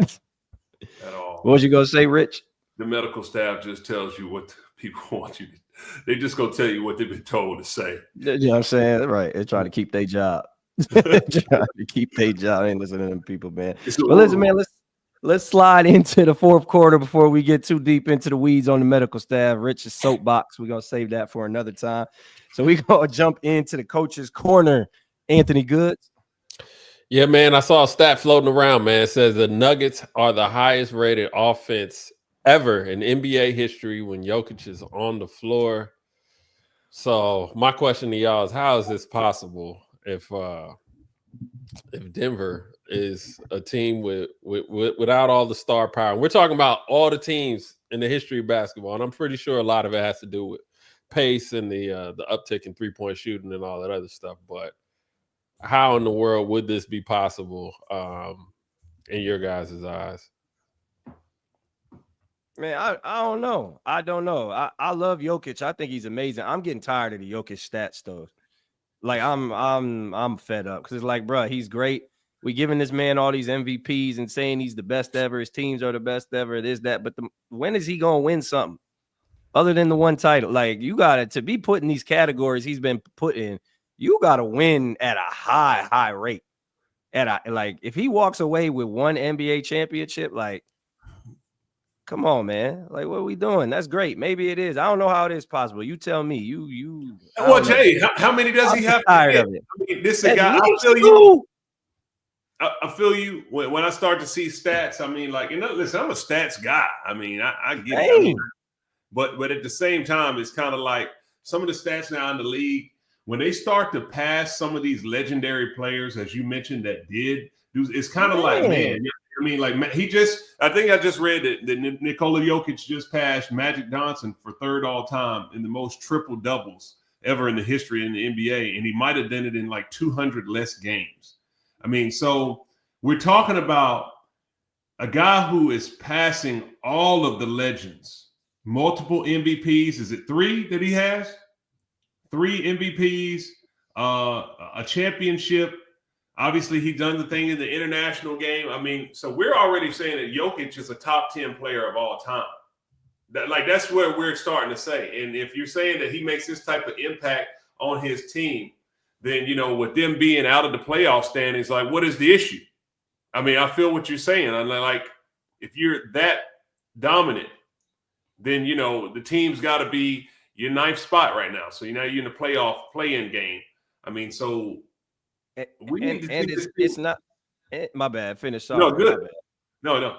at all. What was you gonna say, Rich? The medical staff just tells you what the people want you to. They just gonna tell you what they've been told to say. You know what I'm saying? Right. They're trying to keep their job. Trying to keep their job. I ain't listening to them people, man. But listen, man, let's slide into the fourth quarter before we get too deep into the weeds on the medical staff. Rich's soapbox. We're gonna save that for another time. So we're gonna jump into the coach's corner. Anthony Goods. Yeah, man. I saw a stat floating around, man. It says the Nuggets are the highest rated offense ever in NBA history when Jokic is on the floor. So my question to y'all is, how is this possible if Denver is a team without all the star power? And we're talking about all the teams in the history of basketball, and I'm pretty sure a lot of it has to do with pace and the uptick in 3-point shooting and all that other stuff. But how in the world would this be possible in your guys' eyes? Man, I don't know. I don't know. I love Jokic. I think he's amazing. I'm getting tired of the Jokic stats though. Like I'm fed up because it's like, bro, he's great. We giving this man all these MVPs and saying he's the best ever. His teams are the best ever. It is that. But when is he gonna win something other than the one title? Like you to be put in these categories he's been put in. You gotta win at a high rate. Like if he walks away with one NBA championship, like. Come on, man. Like, what are we doing? That's great. Maybe it is. I don't know how it is possible. You tell me. You. Well, Jay, how many does he have? Tired of it. I mean, this is a guy. I feel you. I feel you when I start to see stats. I mean, like, listen, I'm a stats guy. I mean, I get it. I mean, but at the same time, it's kind of like some of the stats now in the league when they start to pass some of these legendary players, as you mentioned, that did. It's kind of like, man. I mean, like I think I just read that Nikola Jokic just passed Magic Johnson for third all time in the most triple doubles ever in the history in the NBA. And he might have done it in like 200 less games. I mean, so we're talking about a guy who is passing all of the legends, multiple MVPs. Is it 3 that he has? 3 MVPs, a championship. Obviously, he done the thing in the international game. I mean, so we're already saying that Jokic is a top 10 player of all time. That's where we're starting to say. And if you're saying that he makes this type of impact on his team, then, with them being out of the playoff standings, like, what is the issue? I mean, I feel what you're saying. I'm like, if you're that dominant, then, the team's got to be your 9th spot right now. So, you're in the playoff play-in game. I mean, so – it's not my bad. Finish. Sorry. No, good. No.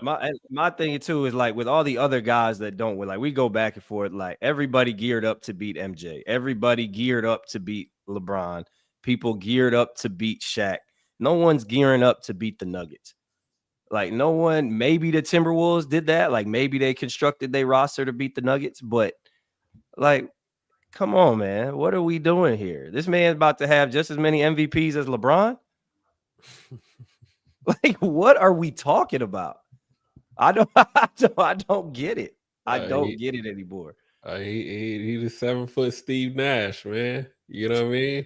My thing too is like with all the other guys that don't win, like we go back and forth. Like everybody geared up to beat MJ. Everybody geared up to beat LeBron. People geared up to beat Shaq. No one's gearing up to beat the Nuggets. Like no one. Maybe the Timberwolves did that. Like maybe they constructed their roster to beat the Nuggets. But like. Come on, man. What are we doing here? This man's about to have just as many MVPs as LeBron. Like, what are we talking about? I don't get it. I don't get it anymore. He's a 7-foot Steve Nash, man. You know what I mean?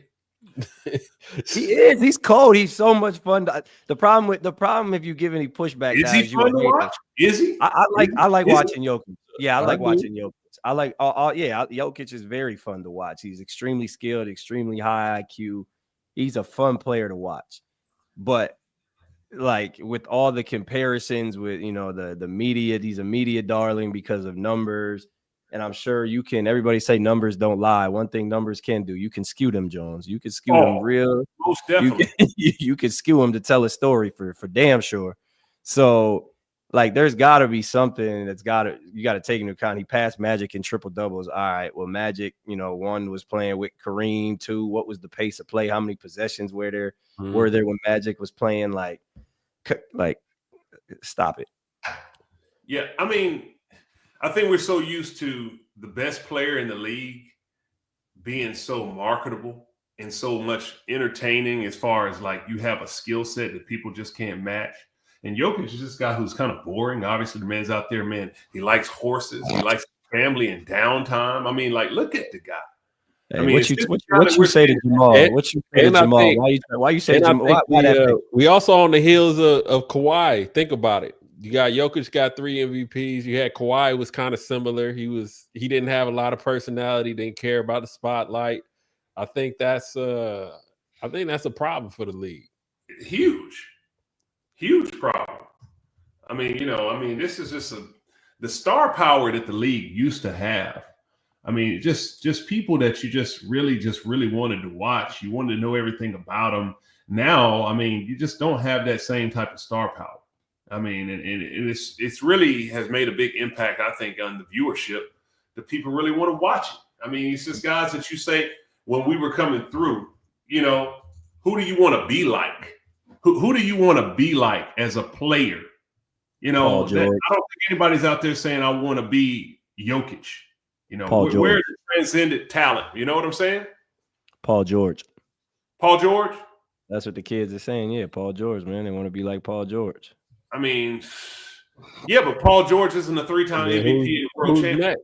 He is. He's cold. He's so much fun. The problem if you give any pushback, is he fun to watch? Is he? I like watching Jokic. Yeah, I like watching Jokic. I like, Jokic is very fun to watch. He's extremely skilled, extremely high IQ. He's a fun player to watch. But like with all the comparisons with, the media, he's a media darling because of numbers. And I'm sure everybody say numbers don't lie. One thing numbers can do, you can skew them, Jones. You can skew them real. Most definitely. You can skew them to tell a story for damn sure. So, like, there's got to be something you got to take into account. He passed Magic in triple doubles. All right. Well, Magic, 1 was playing with Kareem. 2, what was the pace of play? How many possessions were there when Magic was playing? Like, stop it. Yeah. I mean, I think we're so used to the best player in the league being so marketable and so much entertaining as far as like you have a skill set that people just can't match. And Jokic is this guy who's kind of boring. Obviously, the man's out there, man. He likes horses. He likes family and downtime. I mean, like, look at the guy. Hey, I mean, what you say to Jamal? What you say to Jamal? Why you say Jamal? We also on the heels of Kawhi. Think about it. You got Jokic got 3 MVPs. You had Kawhi was kind of similar. He didn't have a lot of personality. Didn't care about the spotlight. I think that's a problem for the league. Huge problem. I mean, this is just the star power that the league used to have. I mean, just people that you just really wanted to watch. You wanted to know everything about them. Now, I mean, you just don't have that same type of star power. I mean, and it's really has made a big impact, I think, on the viewership that people really want to watch it. I mean, it's just guys that you say when we were coming through, who do you want to be like? Who do you want to be like as a player? I don't think anybody's out there saying I want to be Jokic. Where's the transcendent talent? You know what I'm saying? Paul George. Paul George? That's what the kids are saying. Yeah, Paul George, man. They want to be like Paul George. I mean, yeah, but Paul George is't a 3-time MVP and world champion.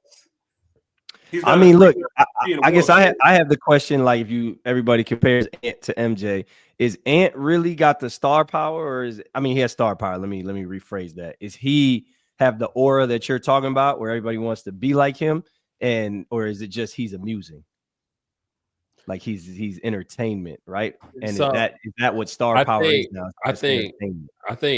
I mean, look, I guess I have the question, like, if everybody compares Ant to MJ, is Ant really got the star power, or he has star power. Let me rephrase that. Is he have the aura that you're talking about where everybody wants to be like him, or is it just he's amusing? Like he's entertainment, right? And so, is that what star power is now? I think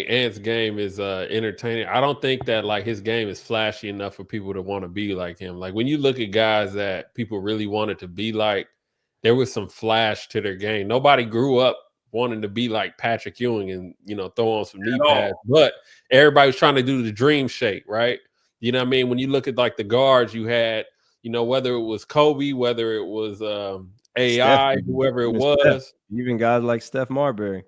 Ant's game is entertaining. I don't think that like his game is flashy enough for people to want to be like him. Like when you look at guys that people really wanted to be like, there was some flash to their game. Nobody grew up wanting to be like Patrick Ewing and throw on some knee pads, but everybody was trying to do the dream shake, right? You know what I mean? When you look at like the guards, you had whether it was Kobe, whether it was AI, Steph, whoever it was, Steph, even guys like Steph Marbury.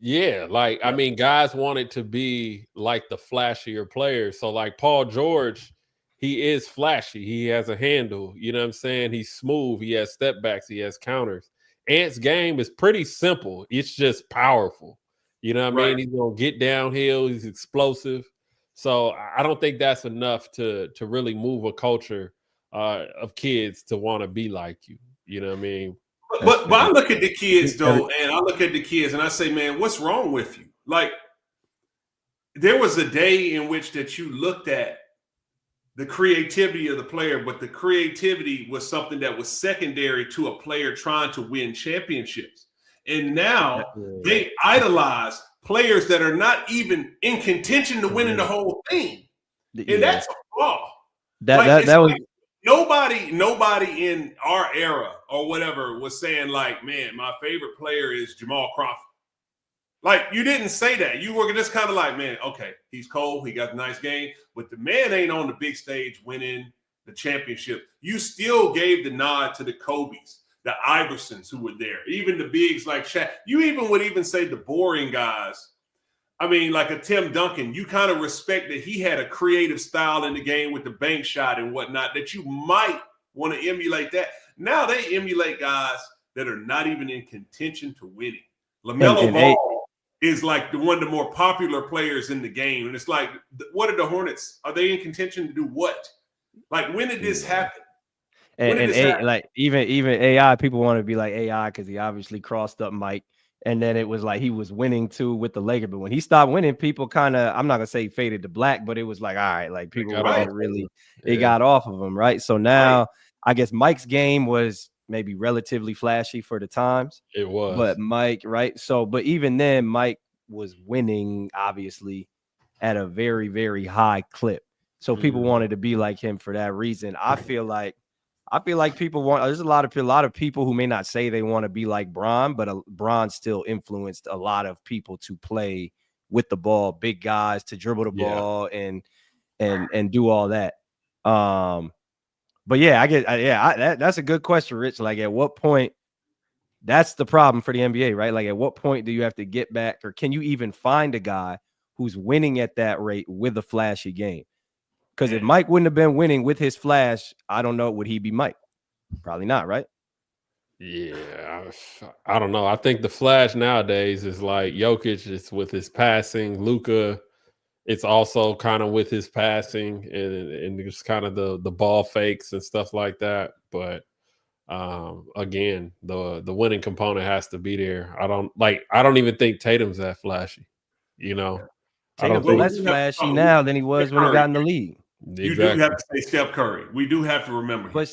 Yeah, like I mean, guys wanted to be like the flashier players. So like Paul George, he is flashy. He has a handle. You know what I'm saying? He's smooth. He has step backs. He has counters. Ant's game is pretty simple. It's just powerful. You know what I mean? He's gonna get downhill. He's explosive. So I don't think that's enough to really move a culture of kids to want to be like you. You know what I mean? But I look at the kids though, and I look at the kids and I say, man, what's wrong with you? Like, there was a day in which that you looked at the creativity of the player, but the creativity was something that was secondary to a player trying to win championships. And now they idolize players that are not even in contention to winning the whole thing. And that's a flaw. That was nobody in our era or whatever was saying like, man, my favorite player is Jamal Crawford. Like, you didn't say that. You were just kind of like, man, okay, he's cold. He got a nice game, but the man ain't on the big stage winning the championship. You still gave the nod to the Kobes, the Iversons who were there, even the bigs like Shaq. You even would even say the boring guys. I mean, like a Tim Duncan, you kind of respect that he had a creative style in the game with the bank shot and whatnot, that you might want to emulate that. Now they emulate guys that are not even in contention to winning. LaMelo Ball is like one of the more popular players in the game. And it's like, what are the Hornets? Are they in contention to do what? Like, when did this happen? Like even AI, people want to be like AI because he obviously crossed up Mike. And then it was like he was winning too with the Lakers. But when he stopped winning, people kind of, I'm not going to say faded to black, but it was like, all right, like people got off of him, right? So now I guess Mike's game was maybe relatively flashy for the times. It was. But Mike, right? So, but even then, Mike was winning, obviously, at a very, very high clip. So people wanted to be like him for that reason. I feel like people want. There's a lot of people who may not say they want to be like Bron, but Bron still influenced a lot of people to play with the ball, big guys to dribble the ball and do all that. But yeah, that's a good question, Rich. Like, at what point? That's the problem for the NBA, right? Like, at what point do you have to get back, or can you even find a guy who's winning at that rate with a flashy game? Because if Mike wouldn't have been winning with his flash, I don't know, would he be Mike? Probably not, right? Yeah, I don't know. I think the flash nowadays is like Jokic is with his passing, Luka. It's also kind of with his passing and it's kind of the ball fakes and stuff like that. But again, the winning component has to be there. I don't even think Tatum's that flashy. You know, I don't Tatum's think less flashy now than he was when he got in the league. You do have to say Steph Curry. We do have to remember him. But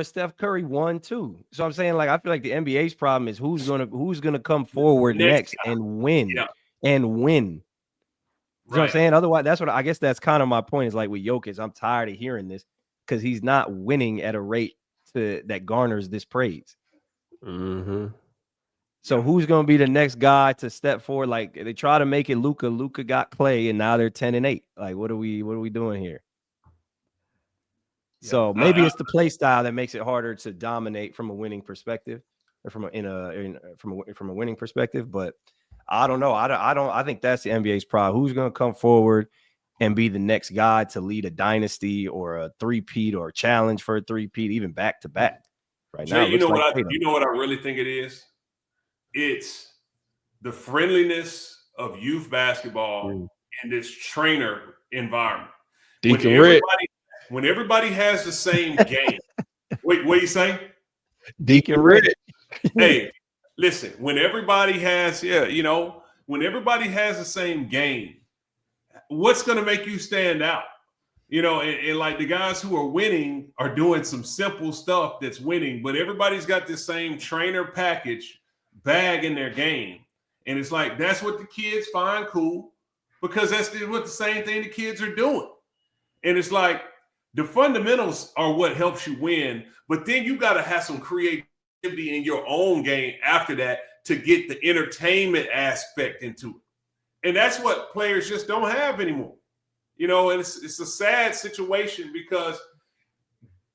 Steph Curry won too. So I'm saying, like, I feel like the NBA's problem is who's gonna come forward next and win. Yeah. And win. You know what I'm saying? Otherwise, I guess that's kind of my point, is like with Jokic, I'm tired of hearing this because he's not winning at a rate that garners this praise. Mm-hmm. So who's going to be the next guy to step forward? Like, they try to make it Luka. Luka got Clay, and now they're 10-8. Like, what are we doing here? Yeah. So maybe it's the play style that makes it harder to dominate from a winning perspective, or from a winning perspective. But I don't know. I think that's the NBA's problem. Who's going to come forward and be the next guy to lead a dynasty or a three-peat or a challenge for a three-peat, even back to back? Right now, Jay, you know what I really think it is? It's the friendliness of youth basketball in this trainer environment. When everybody has the same game. Wait, what are you saying? Deacon Rich. Hey, listen, when everybody has the same game, what's going to make you stand out? You know, and like the guys who are winning are doing some simple stuff that's winning, but everybody's got this same trainer package bag in their game. And it's like, that's what the kids find cool, because that's what the same thing the kids are doing. And it's like, the fundamentals are what helps you win, but then you got to have some creativity in your own game after that to get the entertainment aspect into it. And that's what players just don't have anymore. You know, and it's a sad situation because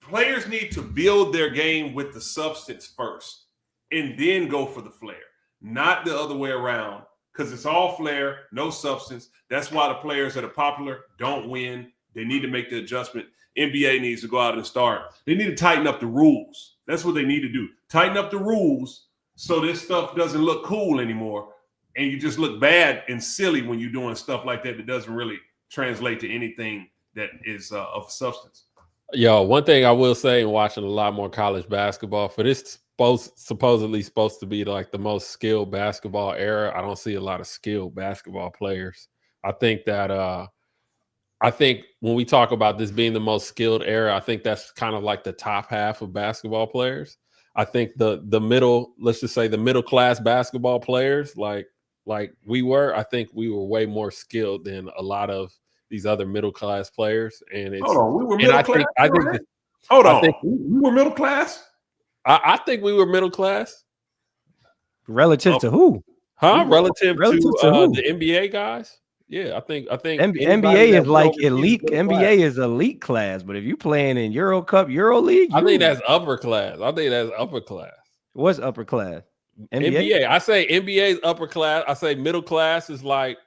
players need to build their game with the substance first and then go for the flair, not the other way around, because it's all flair, no substance. That's why the players that are popular don't win. They need to make the adjustment. NBA needs to go out and start. They need to tighten up the rules. That's what they need to do. Tighten up the rules so this stuff doesn't look cool anymore. And you just look bad and silly when you're doing stuff like that doesn't really translate to anything that is of substance. Yo, one thing I will say, in watching a lot more college basketball, for this supposedly supposed to be like the most skilled basketball era, I don't see a lot of skilled basketball players. I think that when we talk about this being the most skilled era, I think that's kind of like the top half of basketball players. I think the middle, let's just say the middle class basketball players, like we were, I think we were way more skilled than a lot of these other middle class players. And it's, hold on, we were middle class. We were middle class. I think we were middle class. Relative to who? Huh? Relative to who? the NBA guys. Yeah, I think NBA is like elite. NBA is elite class, but if you playing in Euro Cup, Euroleague, I think that's upper class. What's upper class? NBA. I say NBA is upper class. I say middle class is like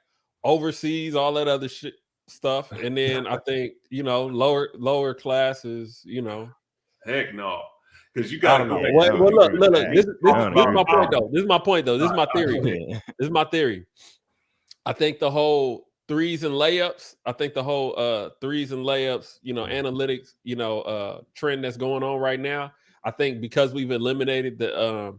overseas, all that other shit stuff, and then I think lower class is heck no, because you got to go back. Well, look. This is my point though. This is my point though. This is my theory. This is my theory. I think the whole threes and layups, analytics, trend that's going on right now. I think because we've eliminated the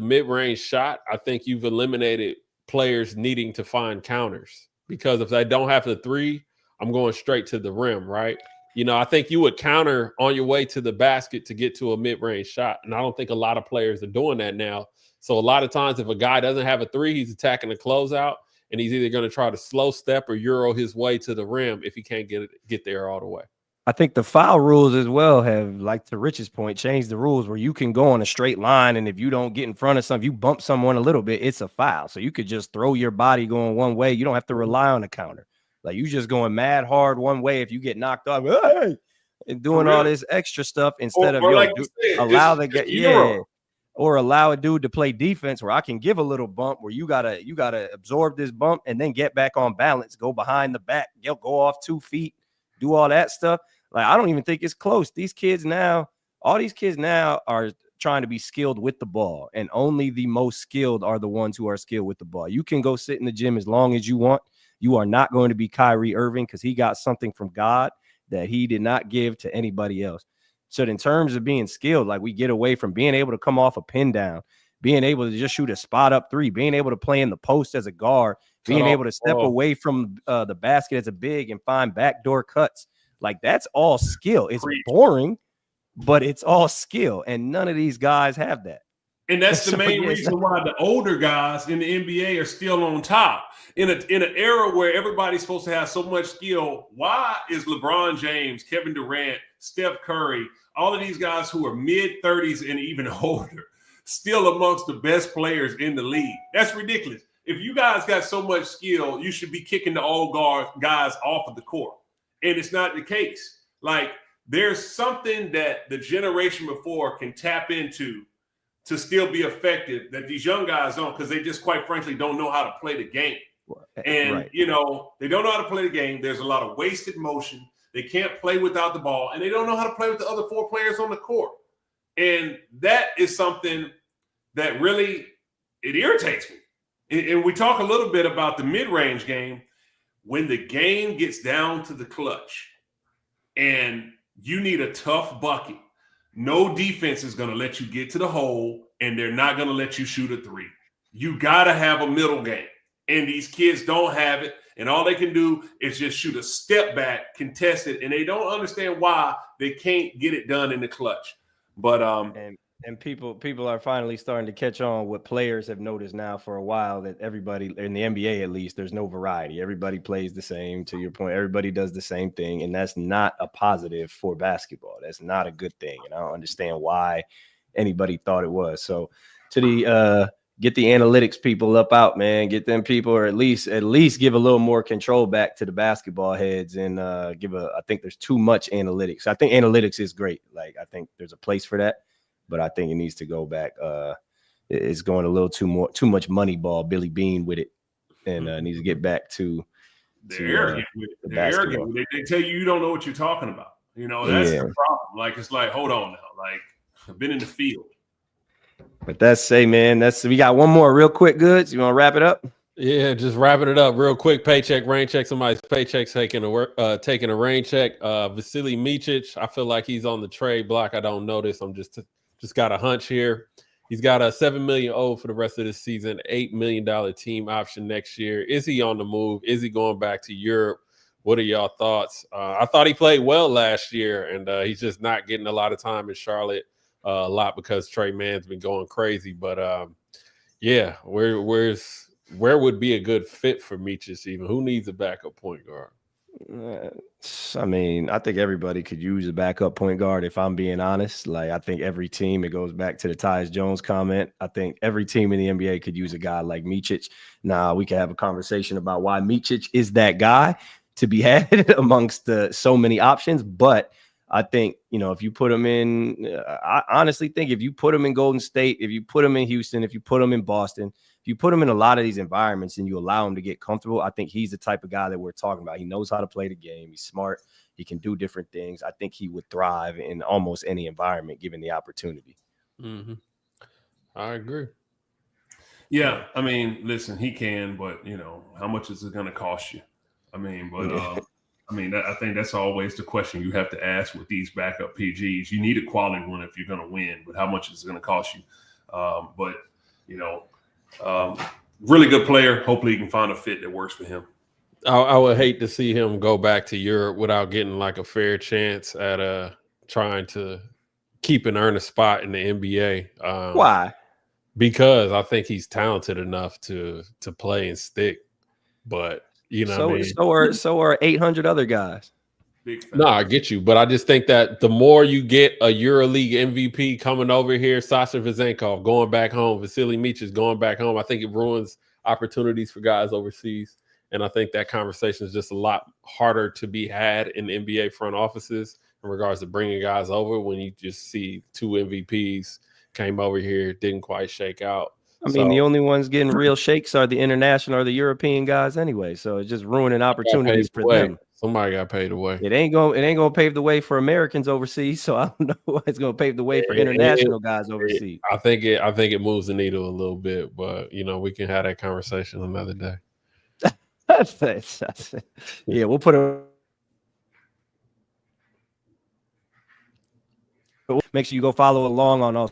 mid-range shot, I think you've eliminated players needing to find counters, because if they don't have the three, I'm going straight to the rim, right? I think you would counter on your way to the basket to get to a mid-range shot. And I don't think a lot of players are doing that now. So a lot of times if a guy doesn't have a three, he's attacking the closeout, and he's either going to try to slow step or Euro his way to the rim if he can't get there all the way. I think the foul rules as well have, like to Rich's point, changed the rules where you can go on a straight line, and if you don't get in front of something, you bump someone a little bit, it's a foul. So you could just throw your body going one way. You don't have to rely on a counter. Like, you just going mad hard one way. If you get knocked off, hey, and doing all this extra stuff instead of allow a dude to play defense where I can give a little bump where you gotta absorb this bump and then get back on balance, go behind the back, go off 2 feet, do all that stuff. Like, I don't even think it's close. All these kids now are trying to be skilled with the ball, and only the most skilled are the ones who are skilled with the ball. You can go sit in the gym as long as you want. You are not going to be Kyrie Irving because he got something from God that he did not give to anybody else. So in terms of being skilled, like we get away from being able to come off a pin down, being able to just shoot a spot up three, being able to play in the post as a guard, being able to step away from the basket as a big and find backdoor cuts. Like that's all skill. It's boring, but it's all skill. And none of these guys have that. And that's the main reason why the older guys in the NBA are still on top. In an era where everybody's supposed to have so much skill, why is LeBron James, Kevin Durant, Steph Curry, all of these guys who are mid-30s and even older still amongst the best players in the league? That's ridiculous. If you guys got so much skill, you should be kicking the old guys off of the court. And it's not the case. Like, there's something that the generation before can tap into to still be effective that these young guys don't, because they just quite frankly don't know how to play the game. And, you know, they don't know how to play the game. There's a lot of wasted motion. They can't play without the ball, and they don't know how to play with the other four players on the court. And that is something that really, it irritates me. And we talk a little bit about the mid-range game. When the game gets down to the clutch and you need a tough bucket, no defense is going to let you get to the hole, and they're not going to let you shoot a three. You got to have a middle game, and these kids don't have it, and all they can do is just shoot a step back, contest it, and they don't understand why they can't get it done in the clutch. But and people are finally starting to catch on. What players have noticed now for a while, that everybody in the NBA, at least, there's no variety. Everybody plays the same. To your point, everybody does the same thing, and that's not a positive for basketball. That's not a good thing, and I don't understand why anybody thought it was. So to the get the analytics people up out, man. Get them people, or at least give a little more control back to the basketball heads, and I think there's too much analytics. I think analytics is great. Like, I think there's a place for that, but I think it needs to go back. It's going a little too much money ball, Billy Bean with it, and needs to get back to arrogant with it. They're arrogant. They tell you don't know what you're talking about. You know, that's the problem. Like, it's like, hold on now. Like, I've been in the field. But we got one more real quick, Goods. You want to wrap it up? Yeah, just wrapping it up real quick. Paycheck, rain check. Somebody's paycheck's taking a rain check. Vasily Micic, I feel like he's on the trade block. I don't know this. I'm just got a hunch here. He's got a $7 million owed for the rest of the season, $8 million team option next year. Is he on the move? Is he going back to Europe? What are y'all thoughts? I thought he played well last year, and he's just not getting a lot of time in Charlotte. A lot because Trey Mann's been going crazy. But yeah, where would be a good fit for Micic even? Who needs a backup point guard? I mean, I think everybody could use a backup point guard, if I'm being honest. Like, I think every team, it goes back to the Tyus Jones comment. I think every team in the NBA could use a guy like Micic. Now, we can have a conversation about why Micic is that guy to be had amongst so many options. But I think, if you put him in, I honestly think if you put him in Golden State, if you put him in Houston, if you put him in Boston, if you put him in a lot of these environments and you allow him to get comfortable, I think he's the type of guy that we're talking about. He knows how to play the game. He's smart. He can do different things. I think he would thrive in almost any environment given the opportunity. Mm-hmm. I agree. Yeah, I mean, listen, he can, but, how much is it going to cost you? I mean, but I think that's always the question you have to ask with these backup PGs. You need a quality one if you're going to win, but how much is it going to cost you? Really good player. Hopefully, he can find a fit that works for him. I would hate to see him go back to Europe without getting like a fair chance at trying to keep and earn a spot in the NBA. Why? Because I think he's talented enough to play and stick, but. So are 800 other guys. No, I get you, but I just think that the more you get a EuroLeague MVP coming over here, Sasha Vezenkov going back home, Vasily Micic going back home, I think it ruins opportunities for guys overseas, and I think that conversation is just a lot harder to be had in NBA front offices in regards to bringing guys over when you just see two MVPs came over here, didn't quite shake out. I mean, the only ones getting real shakes are the international or the European guys anyway. So it's just ruining opportunities for them. Somebody got paid away. It ain't gonna pave the way for Americans overseas. So I don't know why it's gonna pave the way for international guys overseas. I think it moves the needle a little bit, but we can have that conversation another day. Yeah, we'll put a. Make sure you go follow along on all.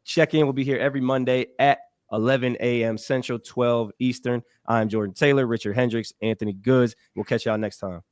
Check in. We'll be here every Monday at 11 a.m. Central, 12 Eastern. I'm Jordan Taylor, Richard Hendricks, Anthony Goods. We'll catch y'all next time.